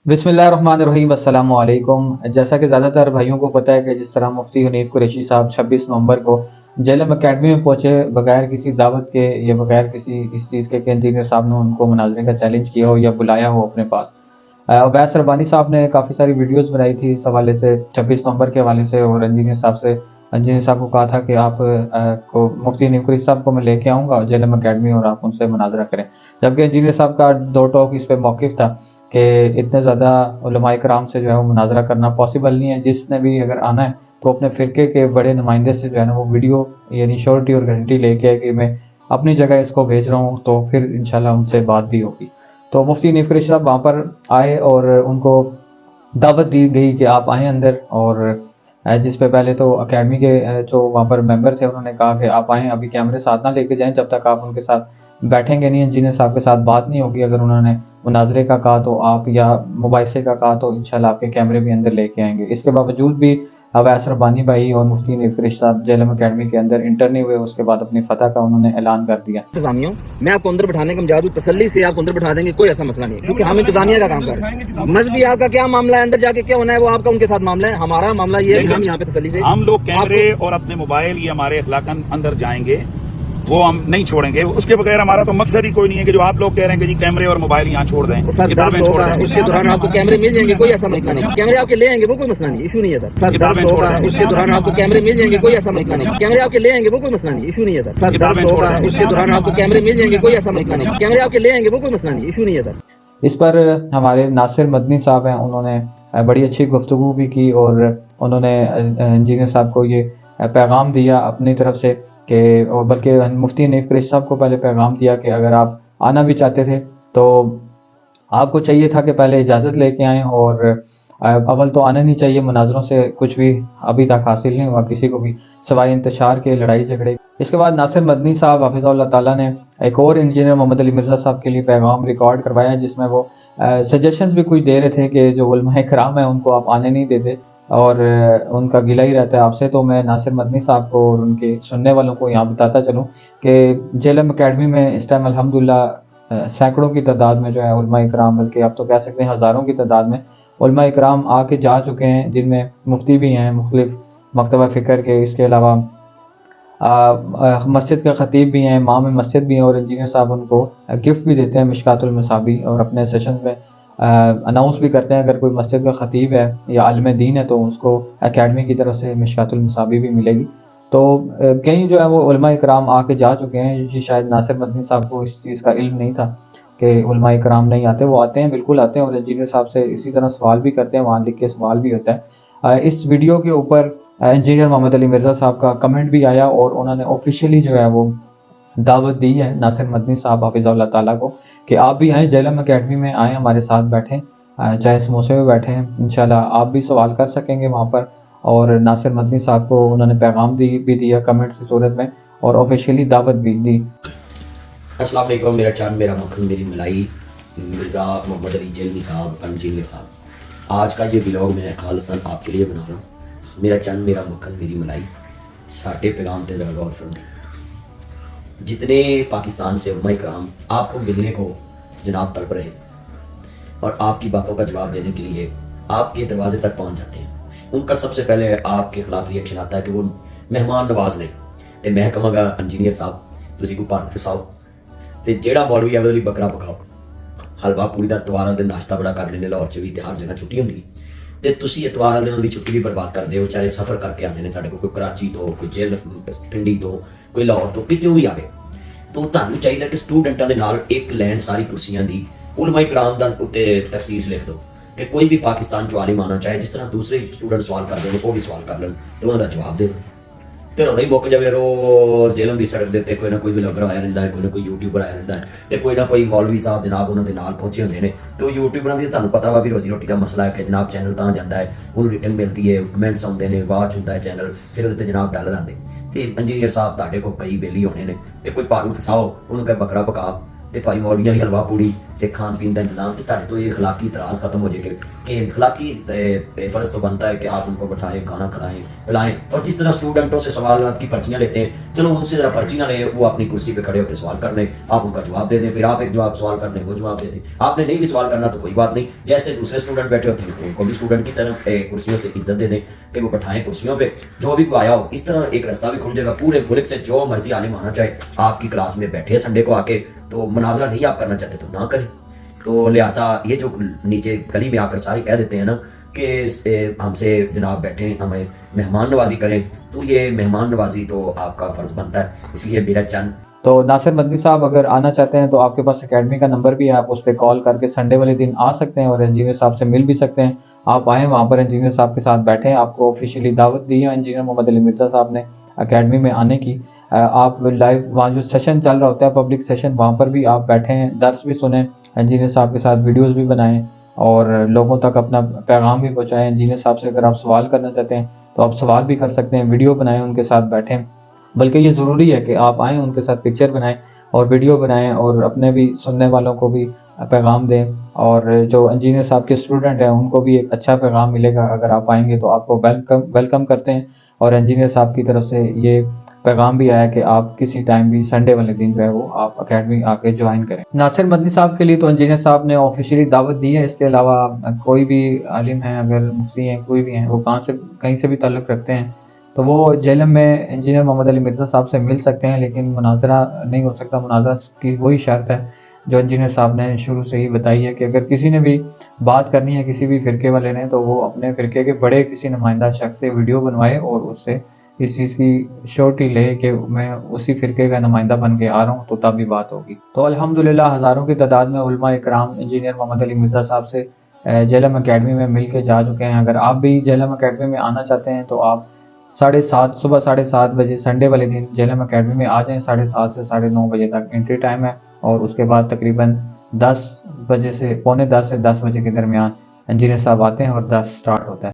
बिस्मिल्लाहिर्रहमानिर्रहीम अस्सलामु अलैकुम। जैसा कि ज़्यादातर भाइयों को पता है कि जिस तरह मुफ्ती हनीफ कुरैशी साहब 26 नवंबर को जेलम अकेडमी में पहुंचे बगैर किसी दावत के या बगैर किसी इस चीज़ के कि इंजीनियर साहब ने उनको मुनाजरे का चैलेंज किया हो या बुलाया हो अपने पास। अवैस रब्बानी साहब ने काफ़ी सारी वीडियोस बनाई थी इस हवाले से 26 नवंबर के हवाले से, और इंजीनियर साहब को कहा था कि आप को मुफ्ती हनीफ कुरैशी साहब को मैं लेके आऊँगा जेलम अकेडमी और आप उनसे मुनाजरा करें। जबकि इंजीनियर साहब का दो टोक इस पर मौक़िफ़ था कि इतने ज़्यादा उलमाए कराम से जो है वो मुनाजरा करना पॉसिबल नहीं है। जिसने भी अगर आना है तो अपने फ़िरके के बड़े नुमाइंदे से जो है ना वो वीडियो यानी श्योरिटी और गारंटी लेके है कि मैं अपनी जगह इसको भेज रहा हूँ, तो फिर इंशाल्लाह उनसे बात भी होगी। तो मुफ्ती हनीफ कुरैशी साहब वहाँ पर आए और उनको दावत दी गई कि आप आएँ अंदर। और जिस पे पहले तो अकेडमी के जो वहाँ पर मेंबर थे उन्होंने कहा कि आप आएँ, अभी कैमरे साथ ना लेके जाएँ, जब तक आप उनके साथ बैठेंगे नहीं, इंजीनियर साहब के साथ बात नहीं होगी। अगर उन्होंने मुनाजरे का कहा तो आप, या मुबाइसे का कहा तो इंशाल्लाह आपके कैमरे भी अंदर लेके आएंगे। इसके बावजूद भी अवैस रब्बानी भाई और मुफ्ती हनीफ कुरैशी साहब जेलम अकेडमी के अंदर इंटर नहीं हुए। उसके बाद अपनी फतह का उन्होंने ऐलान कर दिया। इंतजामिया मैं आपको अंदर बैठाने का मजाज हूँ, तसल्ली से आपको अंदर बैठा देंगे, कोई ऐसा मसला नहीं है, क्योंकि हम इंतजामिया का काम कर रहे हैं। मजहबी आपका क्या मामला है, अंदर जाके क्या होना है वो आपका उनके साथ मामला है। हमारा मामला ये है कि हम यहाँ पे तसल्ली से हम लोग कैमरे और अपने मोबाइल ये हमारे अखलाकन अंदर जाएंगे, वो हम नहीं छोड़ेंगे। उसके बगैर हमारा तो मकसद ही कोई नहीं है कि जो आप लोग कह रहे हैं कि जी कैमरे और मोबाइल यहाँ छोड़ दें, सर किताबें दर्स छोड़ होगा, दें। उसके दौरान आपको कैमरे मिल जाएंगे, कोई ऐसा मसला नहीं। कैमरे आपके ले आएंगे वो कोई मसला नहीं, इशू नहीं है सर। सर किताबें दर्स छोड़ होगा, दें। उसके दौरान आपको कैमरे मिल जाएंगे, कोई ऐसा मसला नहीं। कैमरे आपके ले आएंगे वो कोई मसला नहीं, इशू नहीं है सर। सर किताबें दर्स छोड़ होगा, दें। उसके दौरान आपको कैमरे मिल जाएंगे, कोई ऐसा मसला नहीं। कैमरे आपके ले आएंगे वो कोई मसला नहीं, इशू नहीं है सर। इस पर हमारे नासिर मदनी साहब हैं, उन्होंने बड़ी अच्छी गुफ्तगू भी की और उन्होंने इंजीनियर साहब को ये पैगाम दिया अपनी तरफ से कि, और बल्कि मुफ्ती हनीफ कुरैशी साहब को पहले पैगाम दिया कि अगर आप आना भी चाहते थे तो आपको चाहिए था कि पहले इजाज़त लेके आएँ, और अव्वल तो आना नहीं चाहिए। मुनाजरों से कुछ भी अभी तक हासिल नहीं हुआ किसी को भी, सिवाय इंतशार के, लड़ाई झगड़े। इसके बाद नासिर मदनी साहब हाफिज़हुल्लाह ताला ने एक और इंजीनियर मोहम्मद अली मिर्ज़ा साहब के लिए पैगाम रिकॉर्ड करवाया, जिसमें वो सजेशंस भी कुछ दे रहे थे कि जो उलमाए कराम है उनको आप आने नहीं देते और उनका गिला ही रहता है आपसे। तो मैं नासिर मदनी साहब को और उनके सुनने वालों को यहाँ बताता चलूँ कि जेलम अकेडमी में इस टाइम अल्हम्दुलिल्लाह सैकड़ों की तादाद में जो है उलमाए कराम, बल्कि आप तो कह सकते हैं हज़ारों की तादाद में उलमाए कराम आके जा चुके हैं, जिनमें मुफ्ती भी हैं मुख्तलिफ मकतबा फ़िक्र के। इसके अलावा मस्जिद के ख़तीब भी हैं, इमाम मस्जिद भी हैं, और इंजीनियर साहब उनको गिफ्ट भी देते हैं मिशकातुल मसाबी, और अपने सेशन में अनाउंस भी करते हैं अगर कोई मस्जिद का ख़तीब है या आलिम दीन है तो उसको एकेडमी की तरफ से मिशकातुल मसाबी भी मिलेगी। तो कई जो है वो उलमाए कराम आके जा चुके हैं। ये शायद नासिर मदनी साहब को इस चीज़ का इल्म नहीं था कि उलमाए कराम नहीं आते, वो आते हैं, बिल्कुल आते हैं, और इंजीनियर साहब से इसी तरह सवाल भी करते हैं, वहाँ लिख के सवाल भी होता है। इस वीडियो के ऊपर इंजीनियर मोहम्मद अली मिर्ज़ा साहब का कमेंट भी आया और उन्होंने ऑफिशियली जो है वो दावत दी है नासिर मदनी साहब हाफिज़हुल्लाह ताला को कि आप भी आएँ जेलम अकेडमी में, आएँ हमारे साथ बैठें, चाहे समोसे में बैठें, इंशाल्लाह आप भी सवाल कर सकेंगे वहाँ पर। और नासिर मदनी साहब को उन्होंने पैगाम भी दिया कमेंट्स की सूरत में, और ऑफिशियली दावत भी दी। अस्सलाम वालेकुम, मेरा चांद मेरा मक्खन मेरी मलाई, मिर्ज़ा मोहम्मद अली जैलनी साहब, इंजीनियर साहब। आज का ये व्लॉग मैं खालिस्तान आपके लिए बना रहा हूँ। मेरा चंद मेरा मक्खन मेरी मलाई, साढ़े पैगाम ते ज़रा गौर फरमाइए। जितने पाकिस्तान से उलमा इकराम आपको मिलने को जनाब तड़प रहे और आपकी बातों का जवाब देने के लिए आपके दरवाजे तक पहुँच जाते हैं, उनका सबसे पहले आपके खिलाफ रिएक्शन आता है कि वो मेहमान नवाज ने। तो मैं कहूँगा इंजीनियर साहब तुसी को भर फसाओ तो जेड़ा मौलवी है वो बकरा पकाओ, हलवा पूरी का इतवार दिन नाश्ता बड़ा कर लेने, लाहौर च भी हर जगह छुट्टी होंगी, तो तुसी इतवार दिन उनकी छुट्टी भी बर्बाद करते हो। चाहे सफ़र करके आते हैं, कोई कराची तो, कोई जेल पिंडी तो, कोई लाहौर तो, कितों भी आए, तो तुहानू चाहिए कि स्टूडेंटां दे नाल एक लाइन सारी कुर्सियां दी उलमा इकराम दा उत्ते तखसीस लिख दो कि कोई भी पाकिस्तान चो आलिम आना चाहे, जिस तरह दूसरे स्टूडेंट सवाल कर दें वो भी सवाल कर लें तो उन्होंने जवाब दे दो। तो रोना ही मुक जाए, रोज़ जेलों की सड़क देते कोई ना कोई व्लॉगर आया रहिंदा है, कोई ना कोई यूट्यूबर आया रहिंदा है, तो कोई ना कोई मौलवी साहब जनाब उन्होंने नाल पहुंचे होंगे ने। तो यूट्यूबरां दी तुहानू पता वा भी रोजी रोटी का मसला है कि जनाब चैनल तां जाता है, उन्होंने रिटर्न मिलती है, कमेंट्स आते हैं, वाच होता है चैनल, फिर उहदे ते जनाब डॉलर आते। तो इंजीनियर साहब तुहाडे को कई बेली होने ने, तो कोई भारू फसाओ, उन्होंने कहे बकरा पका, ਤੇ ਭਾਈ ਮੌਲੀਆਂ ਦੀ ਹਲਵਾ ਪੂੜੀ ਤੇ ਖਾਣ ਪੀਣ ਦਾ इंतजाम ਤੇ ਤੁਹਾਡੇ ਤੋਂ ਇਹ اخلاقی اعتراض ختم हो जाए कि اخلاقی فرض تو بنتا ہے کہ آپ ان کو بٹھائیں کھانا کھلائیں پلائیں اور جس طرح اسٹوڈنٹوں سے سوالات کی پرچیاں لیتے ہیں چلو ان سے ذرا پرچی نہ لیں وہ اپنی کرسی پہ کھڑے ہو کے سوال کر لیں آپ ان کا جواب دے دیں پھر آپ ایک جواب سوال کر لیں وہ جواب دے دیں آپ نے نہیں بھی سوال کرنا تو کوئی بات نہیں جیسے دوسرے اسٹوڈنٹ بیٹھے ہوتے ہیں ان کو بھی اسٹوڈنٹ کی طرف کرسیوں سے عزت دے دیں کہ وہ بٹھائیں کرسیوں پہ جو بھی کوئی آیا ہو اس طرح ایک راستہ بھی کھل جائے گا پورے ملک سے جو مرضی عالم آنا چاہے آپ کی کلاس میں بیٹھے سنڈے کو آ کے تو مناظرہ نہیں آپ کرنا چاہتے تو نہ کریں تو لہٰذا یہ جو نیچے گلی میں آ کر سارے کہہ دیتے ہیں نا کہ ہم سے جناب بیٹھیں ہمیں مہمان نوازی کریں تو یہ مہمان نوازی تو آپ کا فرض بنتا ہے اس لیے میرا چند تو ناصر مدنی صاحب اگر آنا چاہتے ہیں تو آپ کے پاس اکیڈمی کا نمبر بھی ہے آپ اس پہ کال کر کے سنڈے والے دن آ سکتے ہیں اور انجینئر صاحب سے مل بھی سکتے ہیں آپ آئیں وہاں پر انجینئر صاحب کے ساتھ بیٹھیں آپ کو آفیشیلی دعوت دی ہے انجینئر محمد علی مرزا صاحب نے اکیڈمی میں آنے کی آپ لائیو وہاں جو سیشن چل رہا ہوتا ہے پبلک سیشن وہاں پر بھی آپ بیٹھیں درس بھی سنیں انجینئر صاحب کے ساتھ ویڈیوز بھی بنائیں اور لوگوں تک اپنا پیغام بھی پہنچائیں انجینئر صاحب سے اگر آپ سوال کرنا چاہتے ہیں تو آپ سوال بھی کر سکتے ہیں ویڈیو بنائیں ان کے ساتھ بیٹھیں بلکہ یہ ضروری ہے کہ آپ آئیں ان کے ساتھ پکچر بنائیں اور ویڈیو بنائیں اور اپنے بھی سننے والوں کو بھی پیغام دیں اور جو انجینئر صاحب کے اسٹوڈنٹ ہیں ان کو بھی ایک اچھا پیغام ملے گا اگر آپ آئیں گے تو آپ کو ویلکم کرتے ہیں اور انجینئر صاحب کی طرف سے یہ پیغام بھی آیا کہ آپ کسی ٹائم بھی سنڈے والے دن جو ہے وہ آپ اکیڈمی آ کے جوائن کریں ناصر مدنی صاحب کے لیے تو انجینئر صاحب نے آفیشیلی دعوت دی ہے اس کے علاوہ کوئی بھی عالم ہیں اگر مفتی ہیں کوئی بھی ہیں وہ کہیں سے بھی تعلق رکھتے ہیں تو وہ جیلم میں انجینئر محمد علی مرزا صاحب سے مل سکتے ہیں لیکن مناظرہ نہیں ہو سکتا مناظرہ کی وہی شرط ہے جو انجینئر صاحب نے شروع سے ہی بتائی ہے کہ اگر کسی نے بھی بات کرنی ہے کسی بھی فرقے والے نے تو وہ اپنے فرقے کے بڑے کسی نمائندہ شخص سے ویڈیو بنوائے اور اس سے اس چیز کی شورٹی لے کہ میں اسی فرقے کا نمائندہ بن کے آ رہا ہوں تو تب بھی بات ہوگی تو الحمدللہ ہزاروں کی تعداد میں علماء اکرام انجینئر محمد علی مرزا صاحب سے جیلم اکیڈمی میں مل کے جا چکے ہیں اگر آپ بھی جیلم اکیڈمی میں آنا چاہتے ہیں تو آپ 7:30 صبح 7:30 بجے سنڈے والے دن جیلم اکیڈمی میں آ جائیں 7:30 سے 9:30 بجے تک انٹری ٹائم ہے اور اس کے بعد تقریباً 10 بجے سے 9:45 سے 10 بجے کے درمیان انجینئر صاحب آتے ہیں اور 10 سٹارٹ